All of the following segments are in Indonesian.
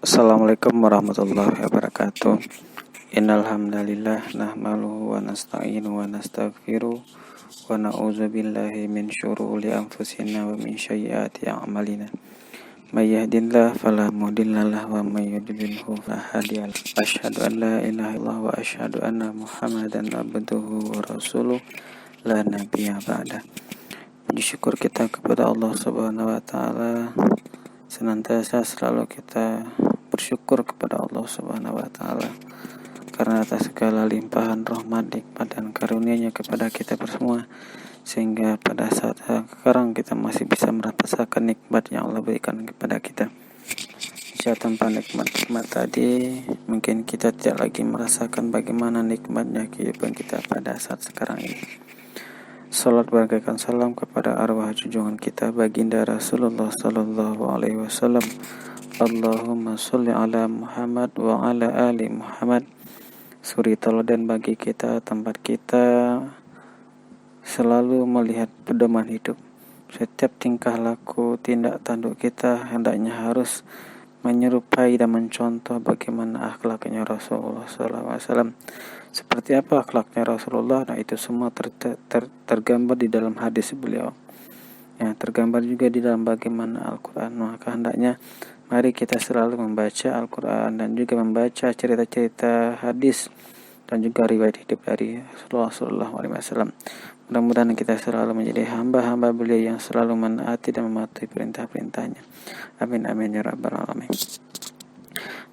Assalamualaikum warahmatullahi wabarakatuh. Innal hamdalillah nahmaduhu wa nasta'inu wa nastaghfiruh wa na'udzu billahi min syururi anfusina wa min sayyiati a'malina. May yahdihillahu fala mudhillalah wa may yudlilhu fala hadiyalah. Asyhadu an la ilaha illallah wa asyhadu anna Muhammadan abduhu wa rasuluh la nabiyya ba'da. Puji syukur kita kepada Allah Subhanahu wa taala. Senantiasa selalu kita bersyukur kepada Allah Subhanahu wa taala karena atas segala limpahan rahmat, nikmat dan karunia-Nya kepada kita semua, sehingga pada saat sekarang kita masih bisa merasakan nikmat yang Allah berikan kepada kita. Jika tanpa nikmat-nikmat tadi, mungkin kita tidak lagi merasakan bagaimana nikmatnya kehidupan kita pada saat sekarang ini. Salat bagaikan salam kepada arwah junjungan kita baginda Rasulullah sallallahu alaihi wasallam. Allahumma sholli ala Muhammad wa ala ali Muhammad. Suri teladan bagi kita, tempat kita selalu melihat pedoman hidup. Setiap tingkah laku, tindak tanduk kita hendaknya harus menyerupai dan mencontoh bagaimana akhlaknya Rasulullah SAW. Seperti apa akhlaknya Rasulullah? Nah, itu semua tergambar di dalam hadis beliau. Ya, tergambar juga di dalam bagaimana Al-Quran. Maka hendaknya mari kita selalu membaca Al-Quran dan juga membaca cerita-cerita hadis dan juga riwayat hidup dari Rasulullah SAW. Mudah-mudahan kita selalu menjadi hamba-hamba beliau yang selalu menaati dan mematuhi perintah-perintahnya. Amin amin ya rabbal alamin.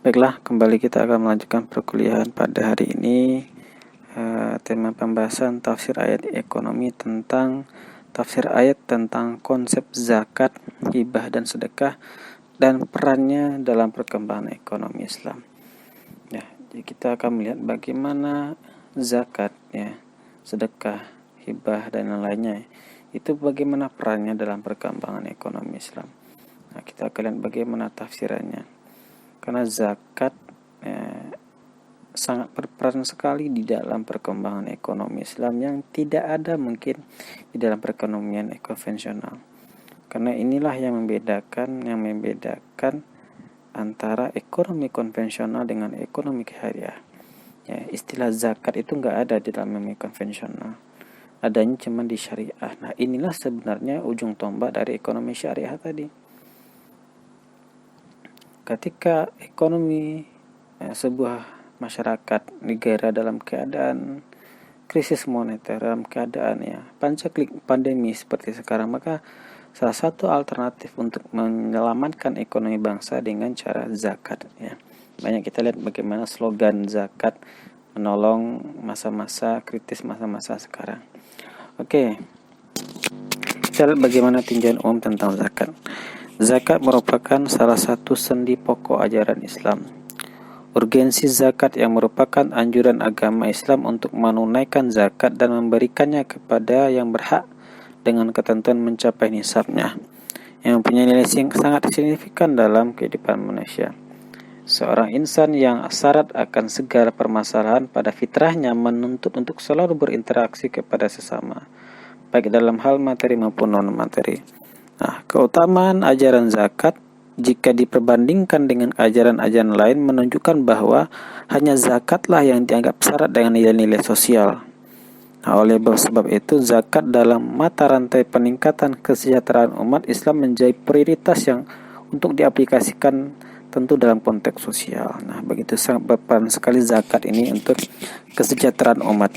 Baiklah, kembali kita akan melanjutkan perkuliahan pada hari ini. Tema pembahasan tafsir ayat ekonomi tentang tafsir ayat tentang konsep zakat, hibah dan sedekah dan perannya dalam perkembangan ekonomi Islam. Ya, jadi kita akan melihat bagaimana zakat, ya, sedekah, hibah dan lainnya itu bagaimana perannya dalam perkembangan ekonomi Islam. Nah, kita akan lihat bagaimana tafsirannya. Karena zakat sangat berperan sekali di dalam perkembangan ekonomi Islam yang tidak ada mungkin di dalam perekonomian konvensional. Karena inilah yang membedakan antara ekonomi konvensional dengan ekonomi syariah. Ya, istilah zakat itu nggak ada di dalam ekonomi konvensional. Adanya cuma di syariah. Nah, inilah sebenarnya ujung tombak dari ekonomi syariah tadi. Ketika ekonomi sebuah masyarakat negara dalam keadaan krisis moneter, dalam keadaan pancaklik pandemi seperti sekarang, maka salah satu alternatif untuk menyelamatkan ekonomi bangsa dengan cara zakat. Ya. Banyak kita lihat bagaimana slogan zakat menolong masa-masa kritis, masa-masa sekarang. Oke, kita lihat bagaimana tinjauan umum tentang zakat. Zakat merupakan salah satu sendi pokok ajaran Islam. Urgensi zakat yang merupakan anjuran agama Islam untuk menunaikan zakat dan memberikannya kepada yang berhak dengan ketentuan mencapai nisabnya, yang mempunyai nilai sangat signifikan dalam kehidupan manusia. Seorang insan yang syarat akan segala permasalahan pada fitrahnya menuntut untuk selalu berinteraksi kepada sesama, baik dalam hal materi maupun non-materi. Nah, keutamaan ajaran zakat jika diperbandingkan dengan ajaran-ajaran lain menunjukkan bahwa hanya zakatlah yang dianggap syarat dengan nilai-nilai sosial. Nah, oleh sebab itu zakat dalam mata rantai peningkatan kesejahteraan umat Islam menjadi prioritas yang untuk diaplikasikan tentu dalam konteks sosial. Nah, begitu sangat berperan sekali zakat ini untuk kesejahteraan umat.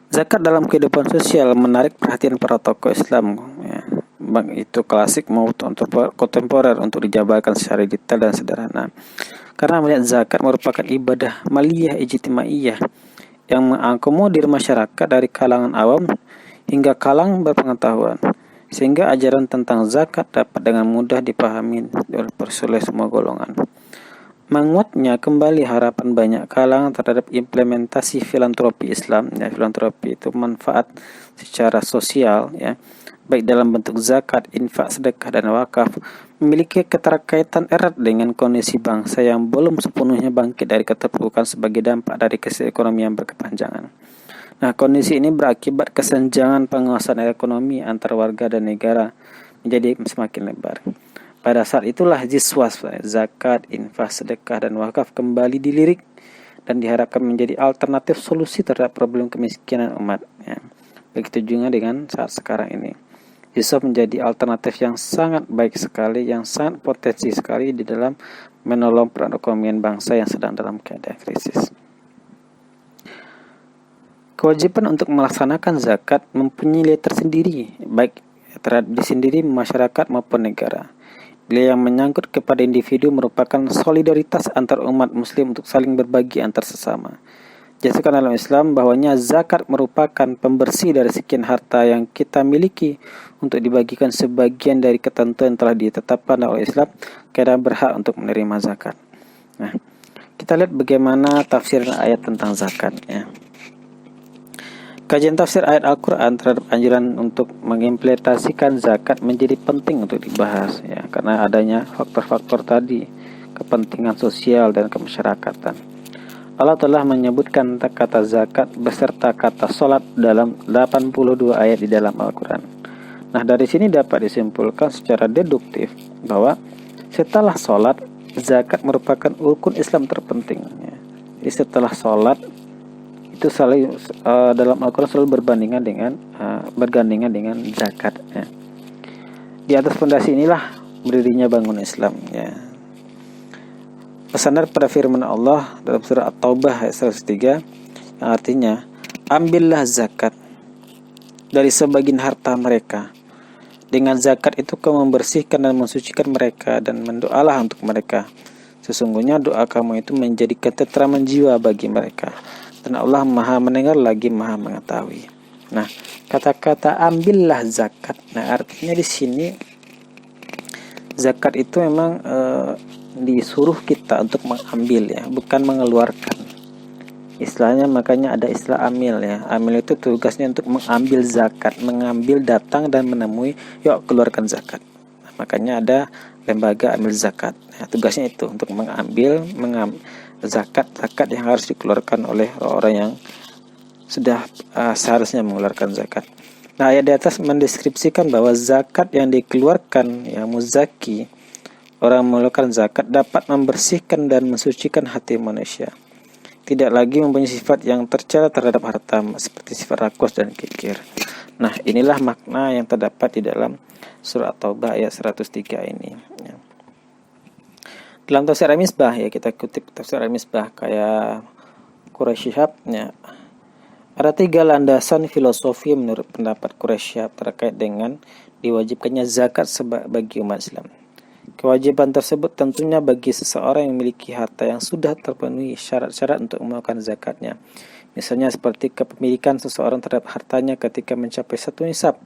Zakat dalam kehidupan sosial menarik perhatian para tokoh Islam, baik itu klasik maupun kontemporer, untuk dijabarkan secara detail dan sederhana. Karena melihat zakat merupakan ibadah maliyah ijtimaiyah yang mengakomodir masyarakat dari kalangan awam hingga kalangan berpengetahuan, sehingga ajaran tentang zakat dapat dengan mudah dipahami oleh semua golongan. Menguatnya kembali harapan banyak kalangan terhadap implementasi filantropi Islam. Ya, filantropi itu manfaat secara sosial, ya, baik dalam bentuk zakat, infak, sedekah, dan wakaf, memiliki keterkaitan erat dengan kondisi bangsa yang belum sepenuhnya bangkit dari keterpurukan sebagai dampak dari krisis ekonomi yang berkepanjangan. Nah, kondisi ini berakibat kesenjangan penguasaan ekonomi antar warga dan negara menjadi semakin lebar. Pada saat itulah jiswas, zakat, infak, sedekah, dan wakaf kembali dilirik dan diharapkan menjadi alternatif solusi terhadap problem kemiskinan umat. Ya. Begitu juga dengan saat sekarang ini. Jiswas menjadi alternatif yang sangat baik sekali, yang sangat potensi sekali di dalam menolong perekonomian bangsa yang sedang dalam keadaan krisis. Kewajiban untuk melaksanakan zakat mempunyai nilai tersendiri, baik terhadap diri sendiri, masyarakat maupun negara. Nilai yang menyangkut kepada individu merupakan solidaritas antar umat muslim untuk saling berbagi antar sesama. Dijelaskan dalam Islam bahwanya zakat merupakan pembersih dari sekian harta yang kita miliki untuk dibagikan sebagian dari ketentuan yang telah ditetapkan oleh Islam, kita berhak untuk menerima zakat. Nah, kita lihat bagaimana tafsir ayat tentang zakat, ya. Kajian tafsir ayat Al-Quran terhadap anjuran untuk mengimplementasikan zakat menjadi penting untuk dibahas, ya, karena adanya faktor-faktor tadi, kepentingan sosial dan kemasyarakatan. Allah telah menyebutkan kata zakat beserta kata sholat dalam 82 ayat di dalam Al-Quran. Nah, dari sini dapat disimpulkan secara deduktif bahwa setelah sholat, zakat merupakan rukun Islam terpenting. Ya. Jadi setelah sholat, itu selalu dalam Al-Quran selalu bergandengan dengan zakat, ya. Di atas fondasi inilah berdirinya bangun Islam, ya. Bersandar pada firman Allah dalam surah At-Taubah ayat 103 yang artinya, ambillah zakat dari sebagian harta mereka. Dengan zakat itu kau membersihkan dan mensucikan mereka, dan mendoalah untuk mereka. Sesungguhnya doa kamu itu menjadi ketenteraman jiwa bagi mereka. Dan Allah Maha mendengar lagi Maha mengetahui. Nah, kata-kata ambillah zakat. Nah, artinya di sini zakat itu memang disuruh kita untuk mengambil, ya, bukan mengeluarkan. Istilahnya makanya ada istilah amil, ya. Amil itu tugasnya untuk mengambil zakat, mengambil, datang dan menemui, yuk keluarkan zakat. Nah, makanya ada lembaga amil zakat. Nah, tugasnya itu untuk mengambil zakat yang harus dikeluarkan oleh orang yang sudah seharusnya mengeluarkan zakat. Nah, ayat di atas mendeskripsikan bahwa zakat yang dikeluarkan, ya, muzaki, orang mengeluarkan zakat dapat membersihkan dan mensucikan hati manusia. Tidak lagi mempunyai sifat yang tercela terhadap harta seperti sifat rakus dan kikir. Nah, inilah makna yang terdapat di dalam surah At-Taubah ayat 103 ini, ya. Dalam tafsir Al-Misbah, ya, kita kutip tafsir Al-Misbah kayak Quraisy Shihab, ya. Ada 3 landasan filosofi menurut pendapat Quraisy Shihab terkait dengan diwajibkannya zakat bagi umat Islam. Kewajiban tersebut tentunya bagi seseorang yang memiliki harta yang sudah terpenuhi syarat-syarat untuk melakukan zakatnya. Misalnya seperti kepemilikan seseorang terhadap hartanya ketika mencapai 1 nisab.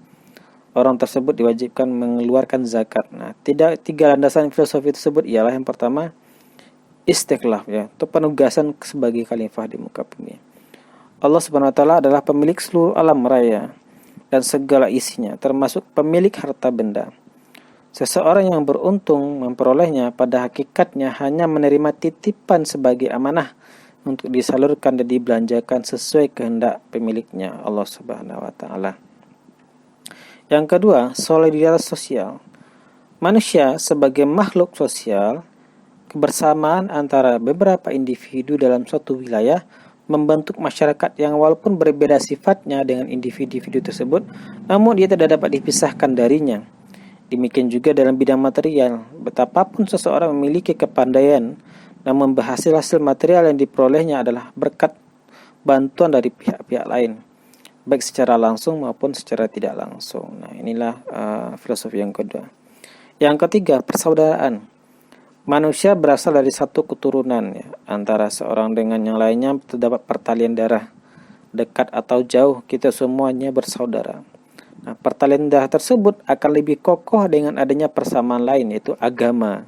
Orang tersebut diwajibkan mengeluarkan zakat. Nah, 3 landasan filosofi tersebut ialah yang pertama, istiqlal, ya, atau penugasan sebagai khalifah di muka bumi. Allah Subhanahu wa taala adalah pemilik seluruh alam raya dan segala isinya, termasuk pemilik harta benda. Seseorang yang beruntung memperolehnya pada hakikatnya hanya menerima titipan sebagai amanah untuk disalurkan dan dibelanjakan sesuai kehendak pemiliknya, Allah Subhanahu wa taala. Yang kedua, solidaritas sosial. Manusia sebagai makhluk sosial, kebersamaan antara beberapa individu dalam suatu wilayah membentuk masyarakat yang walaupun berbeda sifatnya dengan individu tersebut, namun dia tidak dapat dipisahkan darinya. Demikian juga dalam bidang material. Betapapun seseorang memiliki kepandaian, namun hasil material yang diperolehnya adalah berkat bantuan dari pihak-pihak lain, baik secara langsung maupun secara tidak langsung. Nah, inilah filosofi yang kedua. Yang ketiga, persaudaraan. Manusia berasal dari satu keturunan, ya. Antara seorang dengan yang lainnya terdapat pertalian darah. Dekat atau jauh, kita semuanya bersaudara. Nah, pertalian darah tersebut akan lebih kokoh dengan adanya persamaan lain, yaitu agama,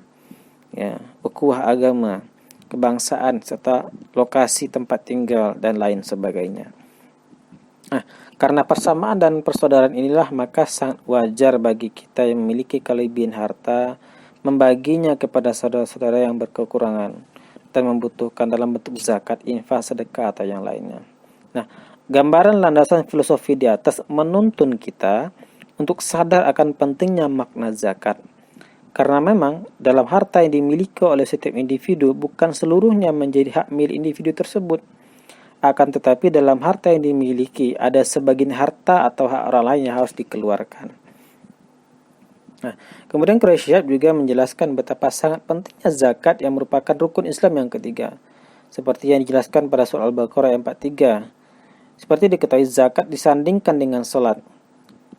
ya, ukhuwah agama, kebangsaan, serta lokasi tempat tinggal dan lain sebagainya. Nah, karena persamaan dan persaudaraan inilah maka sangat wajar bagi kita yang memiliki kelebihan harta membaginya kepada saudara-saudara yang berkekurangan dan membutuhkan dalam bentuk zakat, infak, sedekah atau yang lainnya. Nah, gambaran landasan filosofi di atas menuntun kita untuk sadar akan pentingnya makna zakat. Karena memang dalam harta yang dimiliki oleh setiap individu bukan seluruhnya menjadi hak milik individu tersebut. Akan tetapi dalam harta yang dimiliki ada sebagian harta atau hak orang lain yang harus dikeluarkan. Nah, kemudian Quraisy juga menjelaskan betapa sangat pentingnya zakat yang merupakan rukun Islam yang ketiga. Seperti yang dijelaskan pada surah Al-Baqarah 43. Seperti diketahui zakat disandingkan dengan sholat.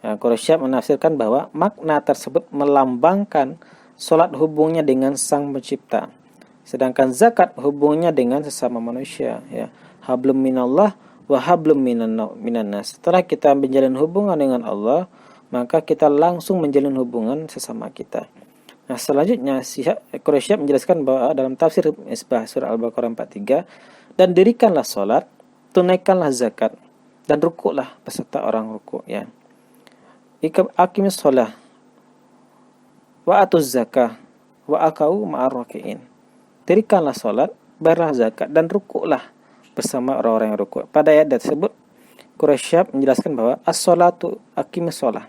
Nah, Quraisy menafsirkan bahwa makna tersebut melambangkan sholat hubungnya dengan Sang Pencipta, sedangkan zakat hubungnya dengan sesama manusia. Ya, hablum minallah wa hablum minan nas. Setelah kita menjalin hubungan dengan Allah, maka kita langsung menjalin hubungan sesama kita. Nah, selanjutnya Quraisy menjelaskan bahwa dalam tafsir Misbah surah Al-Baqarah 43, dan dirikanlah sholat, tunaikanlah zakat, dan rukuklah beserta orang rukuk. Ya. Aqimis sholah wa atuz zakah wa akau ma'ar raki'in. Dirikanlah sholat, bayarlah zakat, dan rukuklah bersama orang-orang yang rukuk. Pada ayat tersebut Quraisy menjelaskan bahwa as-sholatu aqimis sholah,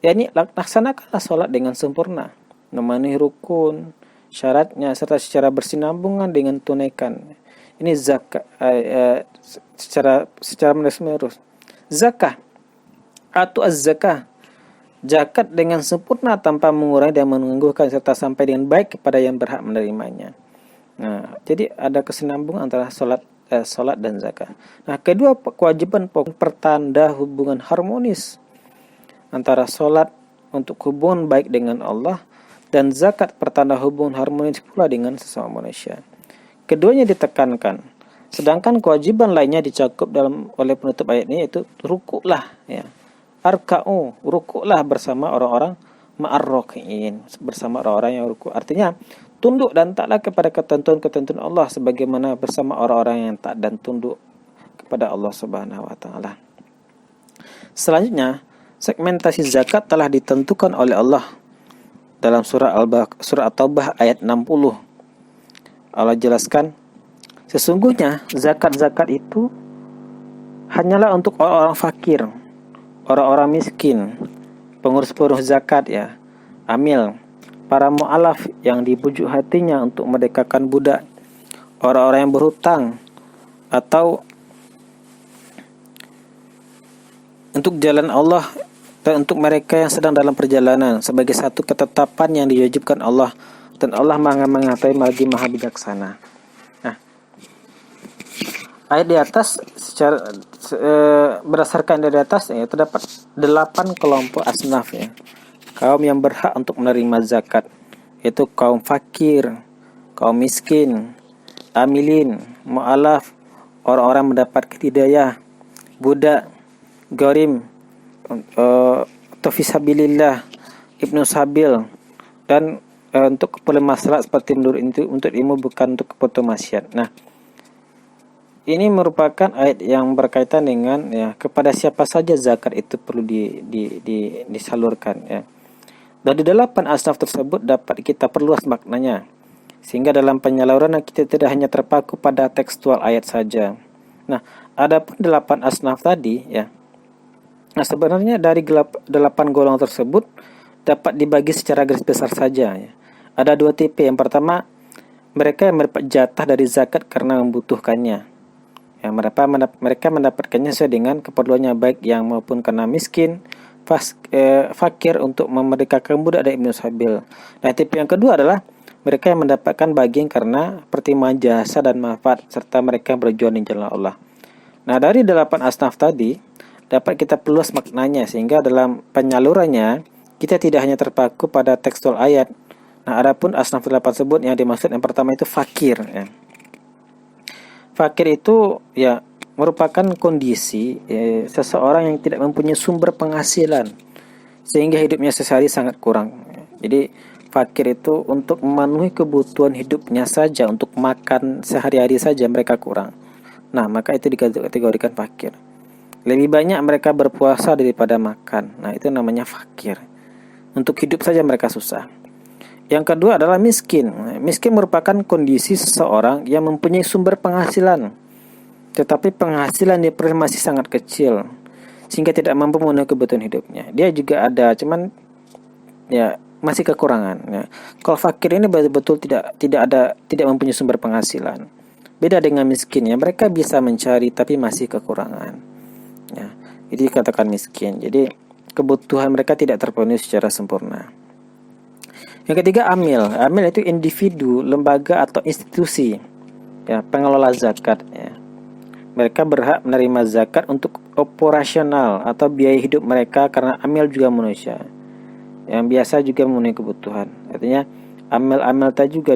yakni laksanakanlah sholat dengan sempurna, memenuhi rukun, syaratnya, serta secara bersinambungan dengan tunaikan. Ini zakat secara menerus. Zakah atau az-zakah, zakat dengan sempurna tanpa mengurangi dan menangguhkan serta sampai dengan baik kepada yang berhak menerimanya. Nah, jadi ada kesinambungan antara salat dan zakat. Nah, kedua kewajiban pertanda hubungan harmonis antara salat untuk hubungan baik dengan Allah dan zakat pertanda hubungan harmonis pula dengan sesama manusia. Keduanya ditekankan. Sedangkan kewajiban lainnya dicakup oleh penutup ayat ini, yaitu rukuklah, ya. Arka'u, rukuklah bersama orang-orang ma'ar-raki'in, bersama orang-orang yang rukuk. Artinya, tunduk dan taatlah kepada ketentuan-ketentuan Allah sebagaimana bersama orang-orang yang taat dan tunduk kepada Allah Subhanahu wa taala. Selanjutnya, segmentasi zakat telah ditentukan oleh Allah dalam surah At-Taubah ayat 60. Allah jelaskan, sesungguhnya zakat-zakat itu hanyalah untuk orang-orang fakir, orang-orang miskin, pengurus-pengurus zakat, ya, amil, para mu'alaf yang dibujuk hatinya untuk merdekakan budak, orang-orang yang berhutang, atau untuk jalan Allah, dan untuk mereka yang sedang dalam perjalanan sebagai satu ketetapan yang diwajibkan Allah, dan Allah mengetahui lagi maha bijaksana. Nah, ayat di atas berdasarkan dari atas, ya, terdapat 8 kelompok asnaf, ya, kaum yang berhak untuk menerima zakat, yaitu kaum fakir, kaum miskin, amilin, mu'alaf, orang-orang mendapatkan hidayah, budak, gharim, fisabilillah, ibnu sabil, dan untuk keperluan masalah seperti untuk ilmu, bukan untuk kebutuhan maksiat. Nah, ini merupakan ayat yang berkaitan dengan, ya, kepada siapa saja zakat itu perlu disalurkan, ya. Dan di 8 asnaf tersebut dapat kita perluas maknanya, sehingga dalam penyaluran kita tidak hanya terpaku pada tekstual ayat saja. Nah, ada pun 8 asnaf tadi, ya. Nah, sebenarnya dari 8 golongan tersebut dapat dibagi secara garis besar saja, ya. Ada 2 tipe. Yang pertama, mereka yang mendapat jatah dari zakat karena membutuhkannya. Ya, mereka mendapatkannya sesuai dengan keperluannya, baik yang maupun karena miskin, fakir, untuk memerdekakan budak dan ibnu sabil. Nah, tipe yang kedua adalah mereka yang mendapatkan bagian karena pertimbangan jasa dan manfaat, serta mereka yang berjuang di jalan Allah. Nah, dari 8 asnaf tadi dapat kita perluas maknanya, sehingga dalam penyalurannya kita tidak hanya terpaku pada tekstual ayat. Nah, adapun asnaf 8 tersebut yang dimaksud yang pertama itu fakir, ya. Fakir itu, ya, merupakan kondisi seseorang yang tidak mempunyai sumber penghasilan sehingga hidupnya sehari sangat kurang. Jadi fakir itu untuk memenuhi kebutuhan hidupnya saja, untuk makan sehari-hari saja mereka kurang. Nah, maka itu dikategorikan fakir. Lebih banyak mereka berpuasa daripada makan. Nah, itu namanya fakir. Untuk hidup saja mereka susah. Yang kedua adalah miskin. Miskin merupakan kondisi seseorang yang mempunyai sumber penghasilan, tetapi penghasilan dia masih sangat kecil, sehingga tidak mampu memenuhi kebutuhan hidupnya. Dia juga ada, cuman ya masih kekurangan. Ya. Kalau fakir ini betul-betul tidak mempunyai sumber penghasilan. Beda dengan miskin ya, mereka bisa mencari tapi masih kekurangan. Ya, jadi katakan miskin. Jadi kebutuhan mereka tidak terpenuhi secara sempurna. Yang ketiga amil. Amil itu individu, lembaga atau institusi ya pengelola zakat ya. Mereka berhak menerima zakat untuk operasional atau biaya hidup mereka karena amil juga manusia yang biasa juga memenuhi kebutuhan. Artinya amil-amil tadi juga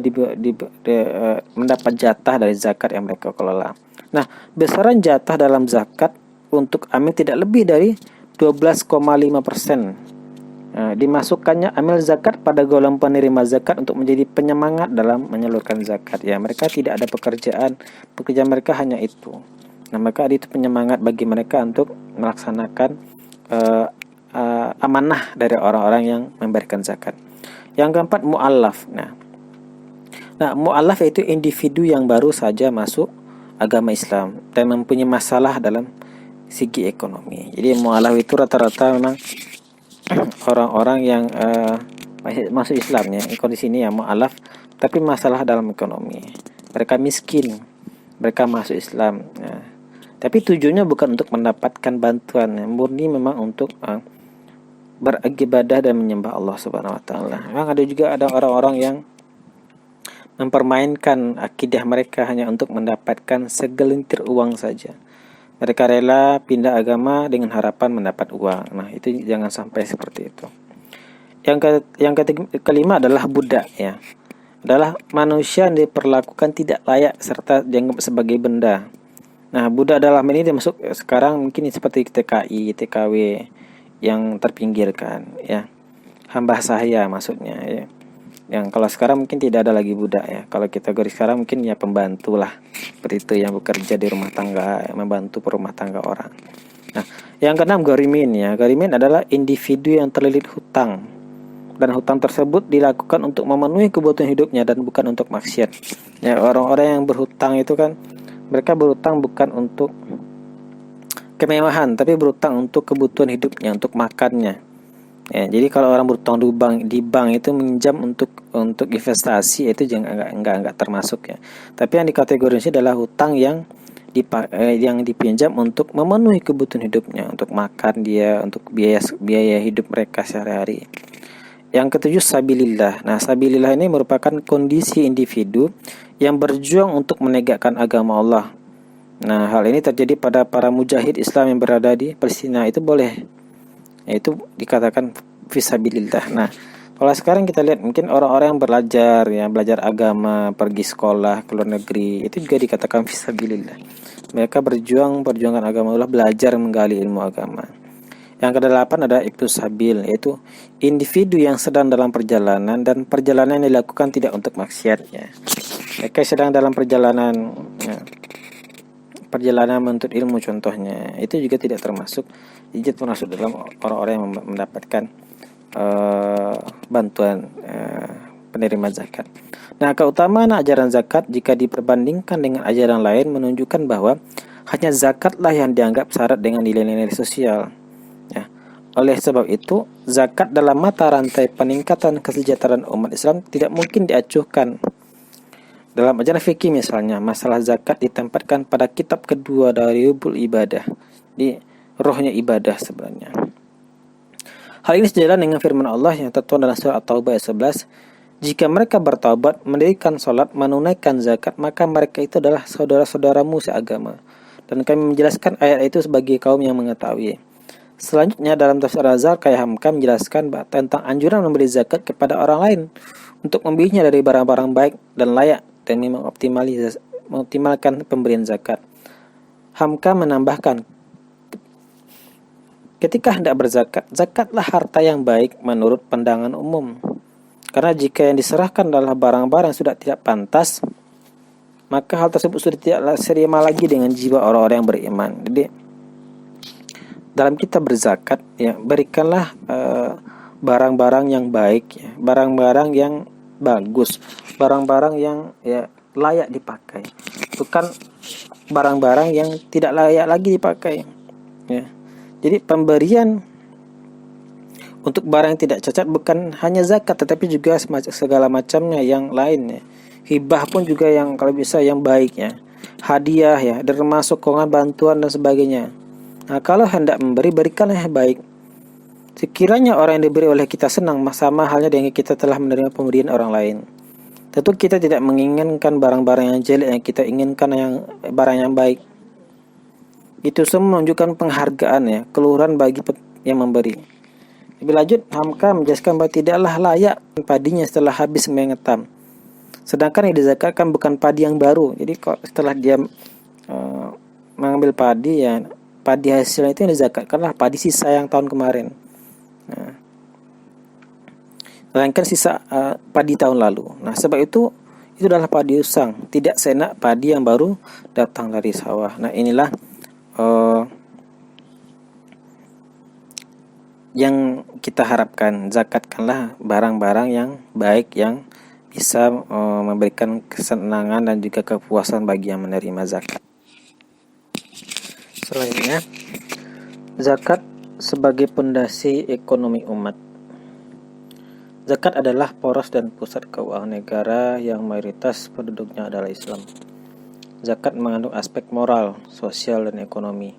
mendapat jatah dari zakat yang mereka kelola. Nah, besaran jatah dalam zakat untuk amil tidak lebih dari 12,5%. Nah, dimasukkannya amil zakat pada golongan penerima zakat untuk menjadi penyemangat dalam menyalurkan zakat. Ya, mereka tidak ada pekerjaan mereka hanya itu. Nah, maka itu penyemangat bagi mereka untuk melaksanakan amanah dari orang-orang yang memberikan zakat. Yang keempat mu'allaf. Nah, mu'allaf yaitu individu yang baru saja masuk agama Islam dan mempunyai masalah dalam segi ekonomi. Jadi mu'allaf itu rata-rata memang orang-orang yang masuk Islam ya. Kondisi ini ya mu'allaf tapi masalah dalam ekonomi. Mereka miskin, mereka masuk Islam. Ya. Tapi tujuannya bukan untuk mendapatkan bantuan, ya. Murni memang untuk beribadah dan menyembah Allah Subhanahu wa taala. Memang ada orang-orang yang mempermainkan akidah mereka hanya untuk mendapatkan segelintir uang saja. Mereka rela pindah agama dengan harapan mendapat uang. Nah, itu jangan sampai seperti itu. Yang kelima adalah budak ya. Adalah manusia yang diperlakukan tidak layak serta dianggap sebagai benda. Nah, budak dalam ini termasuk sekarang mungkin seperti TKI, TKW yang terpinggirkan ya. Hamba sahaya maksudnya ya. Yang kalau sekarang mungkin tidak ada lagi budak ya. Kalau kita garis sekarang mungkin ya pembantu lah. Seperti itu yang bekerja di rumah tangga, membantu rumah tangga orang. Nah, yang keenam gharimin ya. Gharimin adalah individu yang terlilit hutang. Dan hutang tersebut dilakukan untuk memenuhi kebutuhan hidupnya dan bukan untuk maksiat. Ya, orang-orang yang berhutang itu kan mereka berhutang bukan untuk kemewahan, tapi berhutang untuk kebutuhan hidupnya, untuk makannya. Ya, jadi kalau orang berhutang di bank itu minjam untuk investasi itu enggak termasuk ya. Tapi yang dikategorikan adalah hutang yang dipinjam untuk memenuhi kebutuhan hidupnya, untuk makan dia, untuk biaya hidup mereka sehari-hari. Yang ketujuh sabilillah. Nah, sabilillah ini merupakan kondisi individu yang berjuang untuk menegakkan agama Allah. Nah, hal ini terjadi pada para mujahid Islam yang berada di Palestina. Itu boleh, yaitu dikatakan fisabilillah. Nah, kalau sekarang kita lihat mungkin orang-orang yang belajar agama, pergi sekolah ke luar negeri, itu juga dikatakan fisabilillah. Mereka perjuangkan agama Allah, belajar menggali ilmu agama. Yang kedelapan ada ibnu sabil, yaitu individu yang sedang dalam perjalanan dan perjalanan yang dilakukan tidak untuk maksiat ya. Mereka sedang dalam perjalanan menuntut ilmu contohnya, itu juga tidak termasuk dalam orang-orang yang mendapatkan bantuan penerima zakat. Nah, keutamaan ajaran zakat jika diperbandingkan dengan ajaran lain menunjukkan bahwa hanya zakatlah yang dianggap syarat dengan nilai-nilai sosial. Ya. Oleh sebab itu, zakat dalam mata rantai peningkatan kesejahteraan umat Islam tidak mungkin diacuhkan. Dalam ajaran fikih misalnya, masalah zakat ditempatkan pada kitab kedua dari rubul ibadah, di rohnya ibadah sebenarnya. Hal ini sejalan dengan firman Allah yang tertuang dalam surah At-Taubah ayat 11, jika mereka bertaubat, mendirikan salat, menunaikan zakat, maka mereka itu adalah saudara-saudaramu seagama. Dan kami menjelaskan ayat itu sebagai kaum yang mengetahui. Selanjutnya dalam tafsir Al-Azhar, Kyai Hamka menjelaskan tentang anjuran memberi zakat kepada orang lain untuk membelinya dari barang-barang baik dan layak dan mengoptimalkan pemberian zakat. Hamka menambahkan, ketika hendak berzakat, zakatlah harta yang baik menurut pandangan umum. Karena jika yang diserahkan adalah barang-barang yang sudah tidak pantas, maka hal tersebut sudah tidak serima lagi dengan jiwa orang-orang yang beriman. Jadi dalam kita berzakat, ya berikanlah barang-barang yang baik, ya, barang-barang yang bagus, barang-barang yang ya layak dipakai, bukan barang-barang yang tidak layak lagi dipakai. Ya. Jadi pemberian Untuk barang yang tidak cacat bukan hanya zakat tetapi juga segala macamnya yang lain ya. Hibah pun juga yang kalau bisa yang baik ya. Hadiah ya, termasuk sokongan, bantuan dan sebagainya. Nah, kalau hendak memberi, berikanlah yang baik. Sekiranya orang yang diberi oleh kita senang, sama halnya dengan kita telah menerima pemberian orang lain. Tentu kita tidak menginginkan barang-barang yang jelek, yang kita inginkan yang barang yang baik. Itu semua menunjukkan penghargaan ya, keluhuran bagi yang memberi. Lebih lanjut, Hamka menjelaskan bahwa tidaklah layak padinya setelah habis mengetam. Sedangkan yang dizakatkan bukan padi yang baru. Jadi setelah dia mengambil padi ya, padi hasilnya itu yang dizakatkanlah padi sisa yang tahun kemarin. Nah, melainkan sisa padi tahun lalu. Nah, sebab itu adalah padi usang, tidak seenak padi yang baru datang dari sawah. Nah, inilah yang kita harapkan. Zakatkanlah barang-barang yang baik yang bisa memberikan kesenangan dan juga kepuasan bagi yang menerima zakat. Selanjutnya, zakat sebagai pondasi ekonomi umat. Zakat adalah poros dan pusat keuangan negara yang mayoritas penduduknya adalah Islam. Zakat mengandung aspek moral, sosial, dan ekonomi.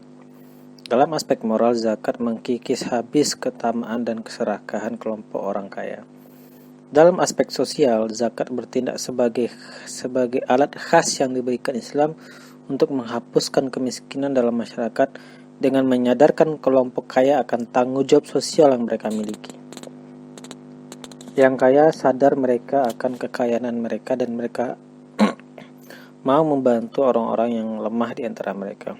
Dalam aspek moral, zakat mengkikis habis ketamaan dan keserakahan kelompok orang kaya. Dalam aspek sosial, zakat bertindak sebagai alat khas yang diberikan Islam untuk menghapuskan kemiskinan dalam masyarakat dengan menyadarkan kelompok kaya akan tanggung jawab sosial yang mereka miliki. Yang kaya sadar mereka akan kekayaan mereka dan mereka mau membantu orang-orang yang lemah di antara mereka.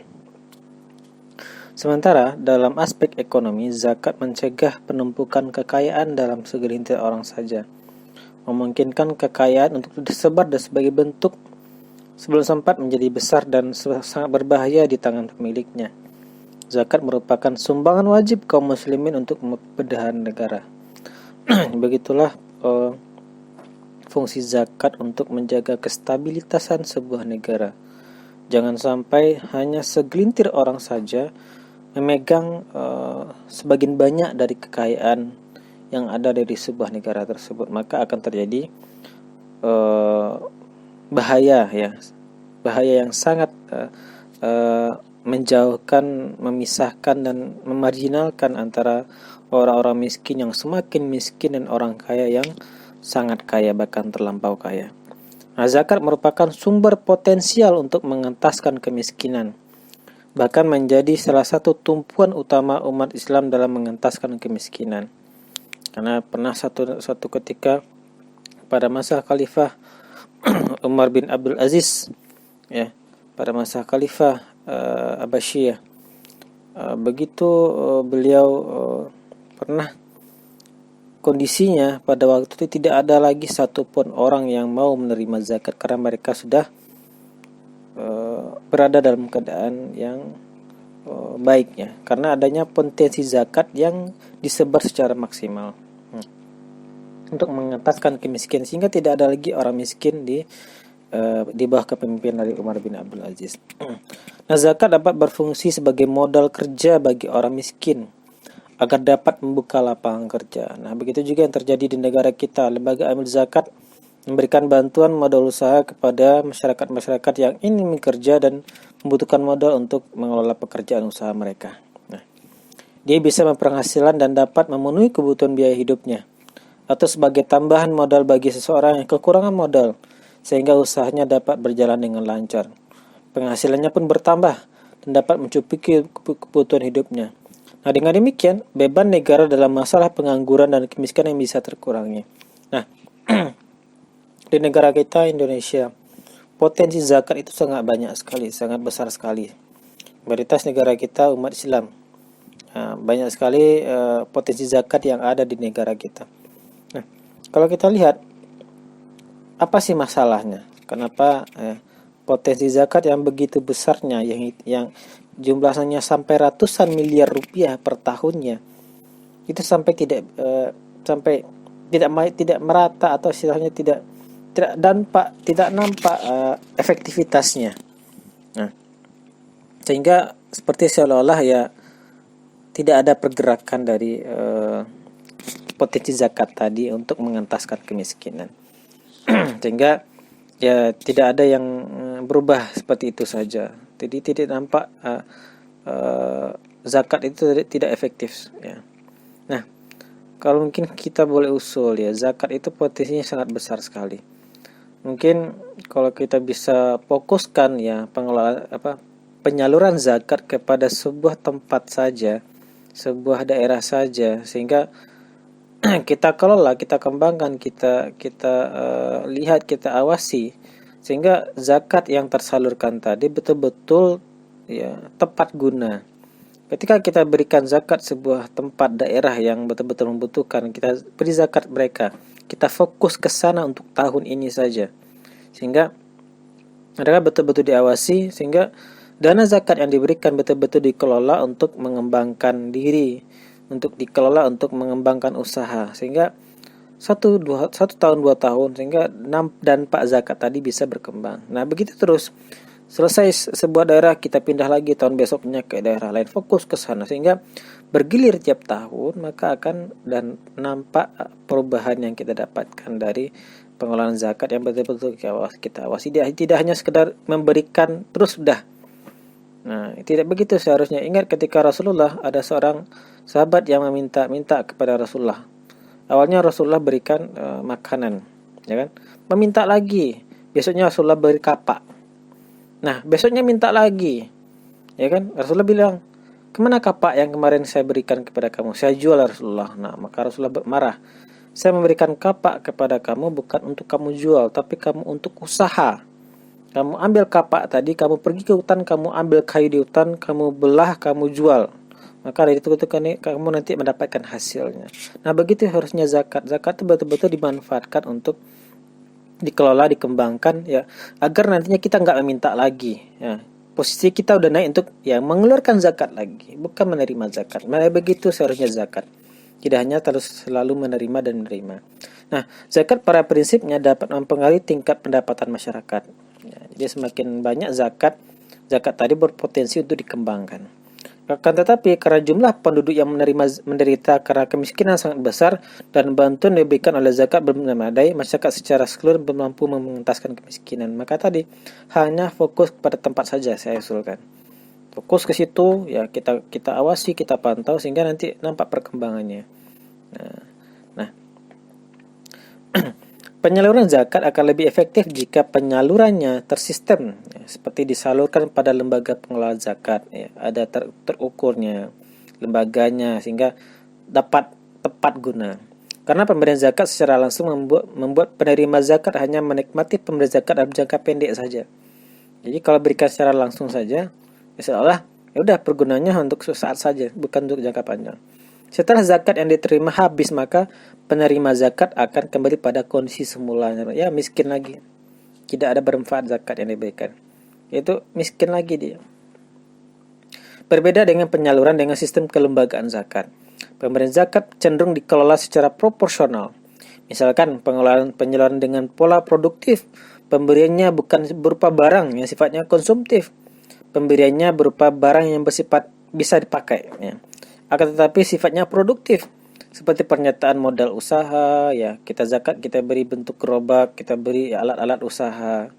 Sementara dalam aspek ekonomi, zakat mencegah penumpukan kekayaan dalam segelintir orang saja, memungkinkan kekayaan untuk disebar dan sebagai bentuk sebelum sempat menjadi besar dan sangat berbahaya di tangan pemiliknya. Zakat merupakan sumbangan wajib kaum muslimin untuk pembedahan negara. Begitulah fungsi zakat untuk menjaga kestabilitasan sebuah negara. Jangan sampai hanya segelintir orang saja memegang sebagian banyak dari kekayaan yang ada dari sebuah negara tersebut, maka akan terjadi bahaya yang sangat menjauhkan, memisahkan dan memarginalkan antara orang-orang miskin yang semakin miskin dan orang kaya yang sangat kaya, bahkan terlampau kaya. Nah, zakat merupakan sumber potensial untuk mengentaskan kemiskinan, bahkan menjadi salah satu tumpuan utama umat Islam dalam mengentaskan kemiskinan. Karena pernah satu ketika pada masa Khalifah Umar bin Abdul Aziz, ya, pada masa Khalifah Abbasiyah, begitu beliau pernah kondisinya pada waktu itu tidak ada lagi satupun orang yang mau menerima zakat karena mereka sudah berada dalam keadaan yang baik ya, karena adanya potensi zakat yang disebar secara maksimal untuk mengentaskan kemiskinan, sehingga tidak ada lagi orang miskin di bawah kepemimpinan dari Umar bin Abdul Aziz. Nah, zakat dapat berfungsi sebagai modal kerja bagi orang miskin agar dapat membuka lapangan kerja. Nah, begitu juga yang terjadi di negara kita. Lembaga amil zakat memberikan bantuan modal usaha kepada masyarakat yang ingin bekerja dan membutuhkan modal untuk mengelola pekerjaan usaha mereka. Nah, dia bisa mempenghasilan dan dapat memenuhi kebutuhan biaya hidupnya, atau sebagai tambahan modal bagi seseorang yang kekurangan modal, sehingga usahanya dapat berjalan dengan lancar. Penghasilannya pun bertambah dan dapat mencukupi kebutuhan hidupnya. Nah, dengan demikian, beban negara dalam masalah pengangguran dan kemiskinan yang bisa terkurangi. Nah, di negara kita Indonesia, potensi zakat itu sangat banyak sekali, sangat besar sekali. Mayoritas negara kita umat Islam. Banyak sekali potensi zakat yang ada di negara kita. Nah, kalau kita lihat, apa sih masalahnya? Kenapa potensi zakat yang begitu besarnya, yang jumlahnya sampai ratusan miliar rupiah per tahunnya, itu sampai tidak merata, atau istilahnya tidak nampak efektivitasnya. Nah, sehingga seperti seolah-olah ya tidak ada pergerakan dari potensi zakat tadi untuk mengentaskan kemiskinan. Sehingga ya tidak ada yang berubah seperti itu saja. Jadi tidak nampak zakat itu tidak efektif ya. Nah, kalau mungkin kita boleh usul ya, zakat itu potensinya sangat besar sekali. Mungkin kalau kita bisa fokuskan ya penyaluran zakat kepada sebuah tempat saja, sebuah daerah saja, sehingga kita kelola, kita kembangkan, kita lihat, kita awasi, sehingga zakat yang tersalurkan tadi betul-betul ya tepat guna. Ketika kita berikan zakat sebuah tempat daerah yang betul-betul membutuhkan, kita beri zakat mereka, kita fokus ke sana untuk tahun ini saja, sehingga mereka betul-betul diawasi, sehingga dana zakat yang diberikan betul-betul dikelola untuk mengembangkan diri, untuk dikelola untuk mengembangkan usaha, sehingga 1 tahun 2 tahun, sehingga dampak zakat tadi bisa berkembang. Nah begitu terus, selesai sebuah daerah kita pindah lagi tahun besoknya ke daerah lain, fokus ke sana, sehingga bergilir tiap tahun, maka akan dan nampak perubahan yang kita dapatkan dari pengelolaan zakat yang betul-betul kita awasi. Tidak hanya sekedar memberikan terus sudah. Nah, tidak begitu seharusnya. Ingat ketika Rasulullah, ada seorang sahabat yang meminta kepada Rasulullah. Awalnya Rasulullah berikan makanan, ya kan? Meminta lagi. Besoknya Rasulullah beri kapak. Nah, besoknya minta lagi. Ya kan? Rasulullah bilang, "Kemana kapak yang kemarin saya berikan kepada kamu? Saya jual Rasulullah." Nah, maka Rasulullah marah. "Saya memberikan kapak kepada kamu bukan untuk kamu jual, tapi kamu untuk usaha. Kamu ambil kapak tadi, kamu pergi ke hutan, kamu ambil kayu di hutan, kamu belah, kamu jual. Maka dari itu kamu nanti mendapatkan hasilnya." Nah, begitu harusnya zakat. Zakat itu betul-betul dimanfaatkan untuk dikelola, dikembangkan ya, agar nantinya kita nggak meminta lagi ya. Posisi kita udah naik untuk ya mengeluarkan zakat lagi, bukan menerima zakat. Nah, begitu seharusnya zakat. Tidak hanya terus selalu menerima dan menerima. Nah, zakat pada prinsipnya dapat mempengaruhi tingkat pendapatan masyarakat. Ya, jadi semakin banyak zakat tadi berpotensi untuk dikembangkan. Akan tetapi karena jumlah penduduk yang menderita karena kemiskinan sangat besar dan bantuan diberikan oleh zakat belum memadai, masyarakat secara keseluruhan belum mampu mengentaskan kemiskinan. Maka tadi hanya fokus pada tempat saja saya usulkan. Fokus ke situ ya, kita awasi, kita pantau sehingga nanti nampak perkembangannya. Nah, penyaluran zakat akan lebih efektif jika penyalurannya tersistem, ya, seperti disalurkan pada lembaga pengelola zakat, ya, ada terukurnya lembaganya sehingga dapat tepat guna. Karena pemberian zakat secara langsung membuat penerima zakat hanya menikmati pemberian zakat dalam jangka pendek saja. Jadi kalau berikan secara langsung saja, seolah ya udah pergunaannya untuk sesaat saja, bukan untuk jangka panjang. Setelah zakat yang diterima habis, maka penerima zakat akan kembali pada kondisi semulanya, ya miskin lagi. Tidak ada bermanfaat zakat yang diberikan, yaitu miskin lagi dia. Berbeda dengan penyaluran dengan sistem kelembagaan zakat. Pemberian zakat cenderung dikelola secara proporsional. Misalkan penyaluran dengan pola produktif, pemberiannya bukan berupa barang yang sifatnya konsumtif. Pemberiannya berupa barang yang bersifat bisa dipakai, ya. Akan tetapi sifatnya produktif, seperti pernyataan modal usaha, ya kita zakat, kita beri bentuk gerobak, kita beri alat-alat usaha,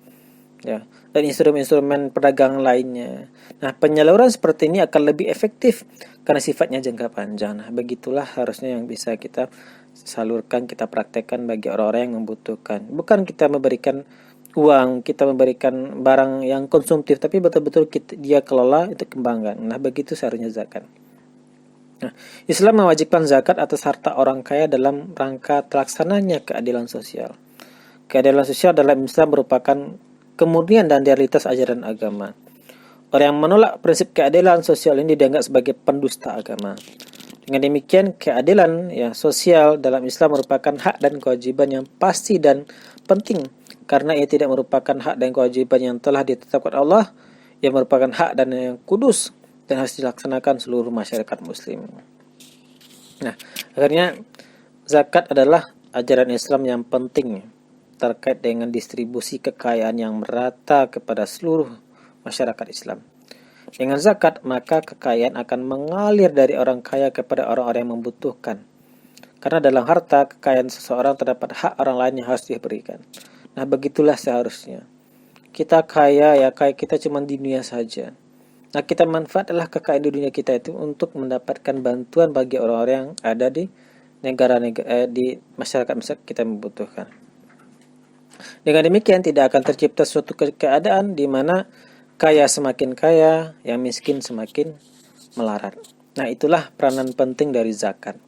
ya, dan instrumen-instrumen perdagangan lainnya. Nah, penyaluran seperti ini akan lebih efektif karena sifatnya jangka panjang. Nah, begitulah harusnya yang bisa kita salurkan, kita praktekkan bagi orang-orang yang membutuhkan. Bukan kita memberikan uang, kita memberikan barang yang konsumtif, tapi betul-betul dia kelola untuk kembangkan. Nah, begitu seharusnya zakat. Nah, Islam mewajibkan zakat atas harta orang kaya dalam rangka terlaksananya keadilan sosial. Keadilan sosial dalam Islam merupakan kemurnian dan realitas ajaran agama. Orang yang menolak prinsip keadilan sosial ini dianggap sebagai pendusta agama. Dengan demikian, keadilan ya sosial dalam Islam merupakan hak dan kewajiban yang pasti dan penting, karena ia tidak merupakan hak dan kewajiban yang telah ditetapkan Allah, yang merupakan hak dan yang kudus dan harus dilaksanakan seluruh masyarakat muslim. Nah, akhirnya zakat adalah ajaran Islam yang penting terkait dengan distribusi kekayaan yang merata kepada seluruh masyarakat Islam. Dengan zakat, maka kekayaan akan mengalir dari orang kaya kepada orang-orang yang membutuhkan. Karena dalam harta, kekayaan seseorang terdapat hak orang lain yang harus diberikan. Nah, begitulah seharusnya. Kita kaya ya, kaya kita cuma di dunia saja. Nah, kita manfaatlah kekayaan di dunia kita itu untuk mendapatkan bantuan bagi orang-orang yang ada di negara-negara di masyarakat kita membutuhkan. Dengan demikian tidak akan tercipta suatu keadaan di mana kaya semakin kaya, yang miskin semakin melarat. Nah, itulah peranan penting dari zakat.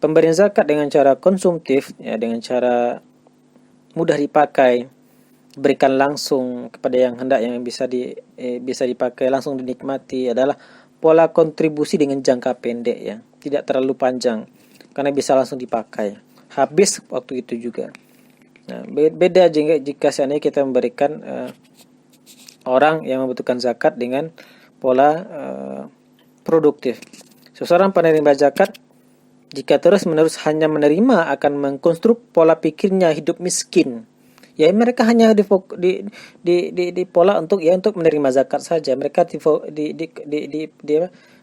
Pemberian zakat dengan cara konsumtif, ya, dengan cara mudah dipakai, berikan langsung kepada yang hendak yang bisa dipakai langsung dinikmati adalah pola kontribusi dengan jangka pendek, ya, tidak terlalu panjang karena bisa langsung dipakai, habis waktu itu juga. Nah, beda jika seandainya kita memberikan orang yang membutuhkan zakat dengan pola produktif. Seseorang penerima zakat jika terus-menerus hanya menerima akan mengkonstruk pola pikirnya hidup miskin. Ya, mereka hanya di pola untuk menerima zakat saja. Mereka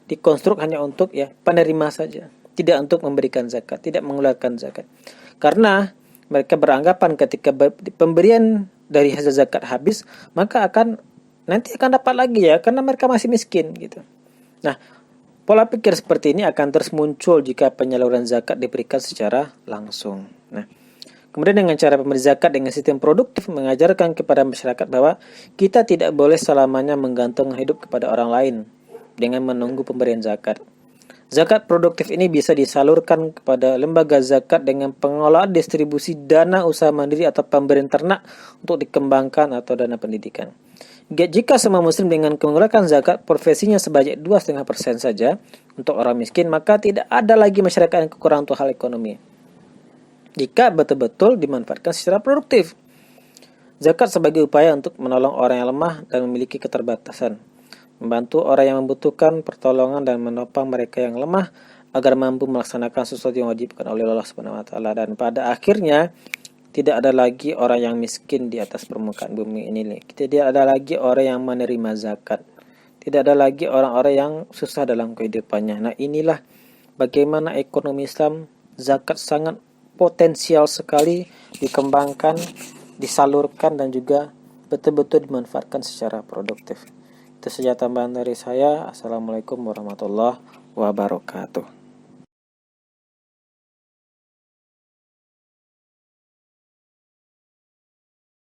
dikonstruk hanya untuk penerima saja, tidak untuk memberikan zakat, tidak mengeluarkan zakat. Karena mereka beranggapan ketika pemberian dari hasil zakat habis, maka nanti akan dapat lagi, ya, karena mereka masih miskin gitu. Nah, pola pikir seperti ini akan terus muncul jika penyaluran zakat diberikan secara langsung. Nah, kemudian dengan cara pemberi zakat dengan sistem produktif mengajarkan kepada masyarakat bahwa kita tidak boleh selamanya menggantungkan hidup kepada orang lain dengan menunggu pemberian zakat. Zakat produktif ini bisa disalurkan kepada lembaga zakat dengan pengelolaan distribusi dana usaha mandiri atau pemberian ternak untuk dikembangkan atau dana pendidikan. Jika semua muslim dengan mengeluarkan zakat profesinya sebanyak 2,5% saja untuk orang miskin, maka tidak ada lagi masyarakat yang kekurangan untuk hal ekonomi. Jika betul-betul dimanfaatkan secara produktif. Zakat sebagai upaya untuk menolong orang yang lemah dan memiliki keterbatasan, membantu orang yang membutuhkan pertolongan dan menopang mereka yang lemah agar mampu melaksanakan sesuatu yang wajibkan oleh Allah Subhanahu wa taala, dan pada akhirnya tidak ada lagi orang yang miskin di atas permukaan bumi ini. Tidak ada lagi orang yang menerima zakat. Tidak ada lagi orang-orang yang susah dalam kehidupannya. Nah, inilah bagaimana ekonomi Islam zakat sangat potensial sekali dikembangkan, disalurkan, dan juga betul-betul dimanfaatkan secara produktif. Itu saja tambahan dari saya. Assalamualaikum warahmatullahi wabarakatuh.